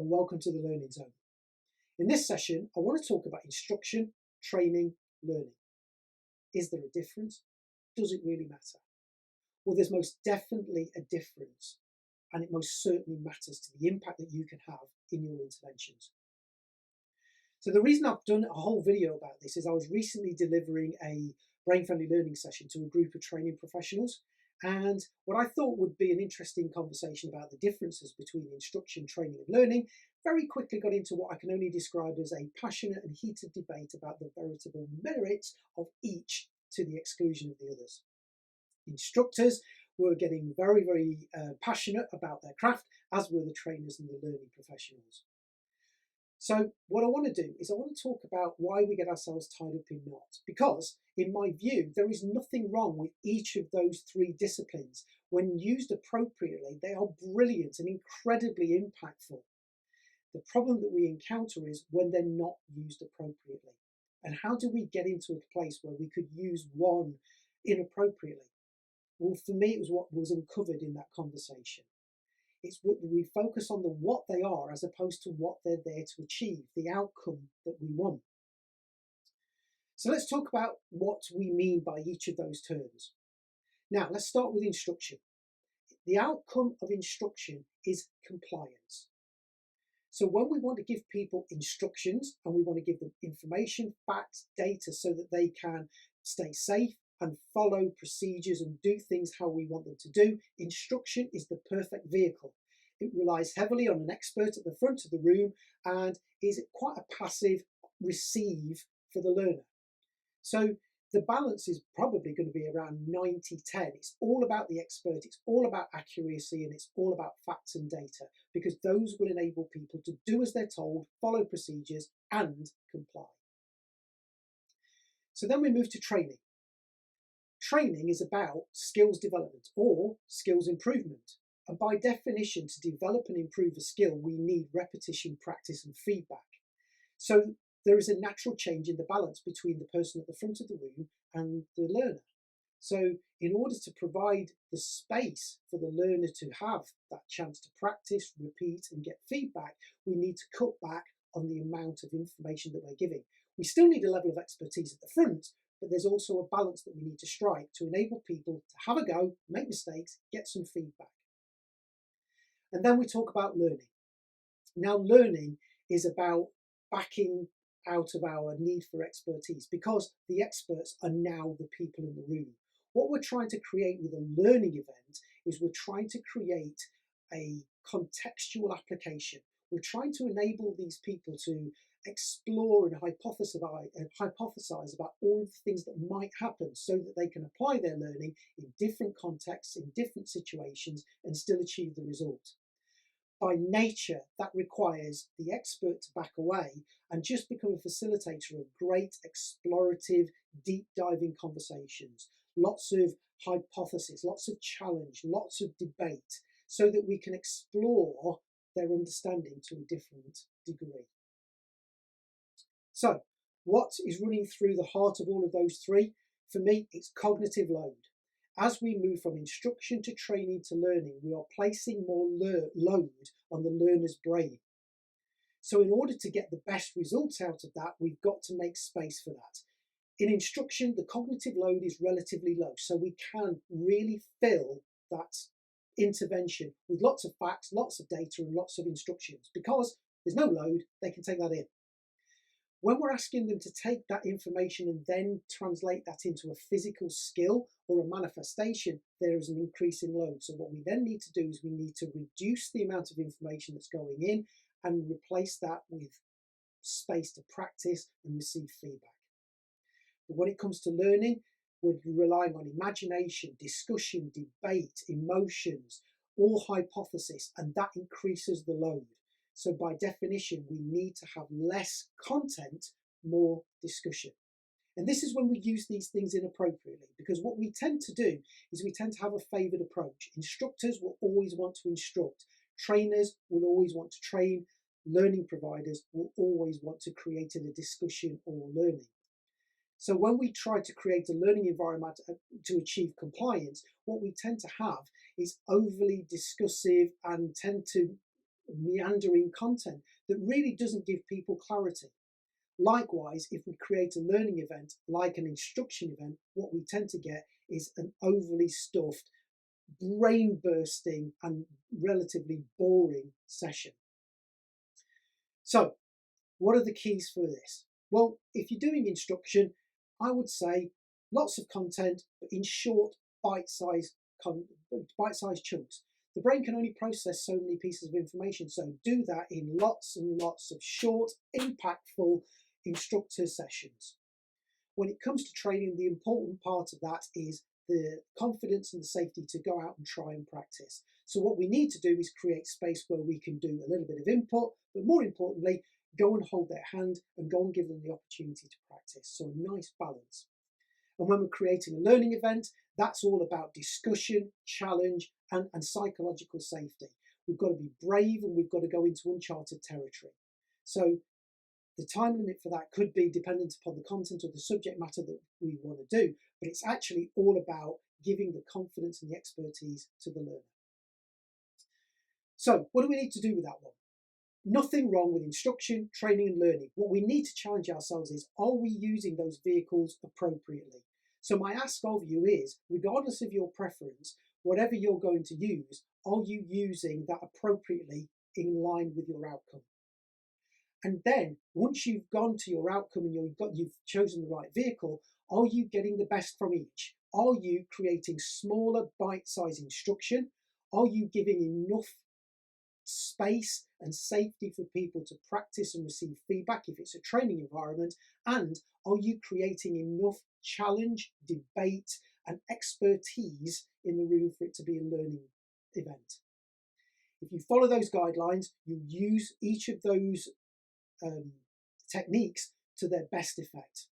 and welcome to the Learning Zone. In this session, I want to talk about instruction, training, learning. Is there a difference? Does it really matter? Well, there's most definitely a difference, and it most certainly matters to the impact that you can have in your interventions. So the reason I've done a whole video about this is I was recently delivering a brain-friendly learning session to a group of training professionals, and what I thought would be an interesting conversation about the differences between instruction, training and learning very quickly got into what I can only describe as a passionate and heated debate about the veritable merits of each to the exclusion of the others. Instructors were getting very passionate about their craft, as were the trainers and the learning professionals. So what I want to do is I want to talk about why we get ourselves tied up in knots, because in my view, there is nothing wrong with each of those three disciplines. When used appropriately, they are brilliant and incredibly impactful. The problem that we encounter is when they're not used appropriately. And how do we get into a place where we could use one inappropriately? Well, for me, it was what was uncovered in that conversation. It's what we focus on the what they are as opposed to what they're there to achieve, the outcome that we want. So let's talk about what we mean by each of those terms. Now, let's start with instruction. The outcome of instruction is compliance. So when we want to give people instructions and we want to give them information, facts, data so that they can stay safe and follow procedures and do things how we want them to do, instruction is the perfect vehicle. It relies heavily on an expert at the front of the room and is quite a passive receive for the learner. So the balance is probably going to be around 90-10. It's all about the expert, it's all about accuracy, and it's all about facts and data, because those will enable people to do as they're told, follow procedures and comply. So then we move to training. Training is about skills development or skills improvement. And by definition, to develop and improve a skill, we need repetition, practice and feedback. So there is a natural change in the balance between the person at the front of the room and the learner. So in order to provide the space for the learner to have that chance to practice, repeat and get feedback, we need to cut back on the amount of information that we're giving. We still need a level of expertise at the front, but there's also a balance that we need to strike to enable people to have a go, make mistakes, get some feedback. And then we talk about learning. Now, learning is about backing out of our need for expertise, because the experts are now the people in the room. What we're trying to create with a learning event is we're trying to create a contextual application. We're trying to enable these people to explore and hypothesize about all of the things that might happen so that they can apply their learning in different contexts, in different situations, and still achieve the result. By nature, that requires the expert to back away and just become a facilitator of great explorative, deep diving conversations, lots of hypothesis, lots of challenge, lots of debate, so that we can explore their understanding to a different degree. So, what is running through the heart of all of those three? For me, it's cognitive load. As we move from instruction to training to learning, we are placing more load on the learner's brain. So in order to get the best results out of that, we've got to make space for that. In instruction, the cognitive load is relatively low, so we can really fill that intervention with lots of facts, lots of data, and lots of instructions. Because there's no load, they can take that in. When we're asking them to take that information and then translate that into a physical skill or a manifestation, there is an increase in load. So what we then need to do is we need to reduce the amount of information that's going in and replace that with space to practice and receive feedback. But when it comes to learning, we're relying on imagination, discussion, debate, emotions, or hypothesis, and that increases the load. So by definition, we need to have less content, more discussion. And this is when we use these things inappropriately, because what we tend to do is we tend to have a favoured approach. Instructors will always want to instruct. Trainers will always want to train. Learning providers will always want to create a discussion or learning. So when we try to create a learning environment to achieve compliance, what we tend to have is overly discussive and tend to meandering content that really doesn't give people clarity. Likewise, if we create a learning event like an instruction event, what we tend to get is an overly stuffed, brain bursting and relatively boring session. So what are the keys for this? Well, if you're doing instruction, I would say lots of content, but in short, bite-sized chunks. The brain can only process so many pieces of information, so do that in lots and lots of short, impactful instructor sessions. When it comes to training, the important part of that is the confidence and the safety to go out and try and practice. So what we need to do is create space where we can do a little bit of input, but more importantly, go and hold their hand and go and give them the opportunity to practice. So a nice balance. And when we're creating a learning event, that's all about discussion, challenge, and psychological safety. We've got to be brave and we've got to go into uncharted territory. So the time limit for that could be dependent upon the content or the subject matter that we want to do, but it's actually all about giving the confidence and the expertise to the learner. So what do we need to do with that one? Nothing wrong with instruction, training and learning. What we need to challenge ourselves is, are we using those vehicles appropriately? So my ask of you is, regardless of your preference, whatever you're going to use, are you using that appropriately in line with your outcome? And then once you've gone to your outcome and you've chosen the right vehicle, are you getting the best from each? Are you creating smaller bite-sized instruction? Are you giving enough space and safety for people to practice and receive feedback if it's a training environment? And are you creating enough challenge, debate and expertise in the room for it to be a learning event? If you follow those guidelines, you use each of those techniques to their best effect.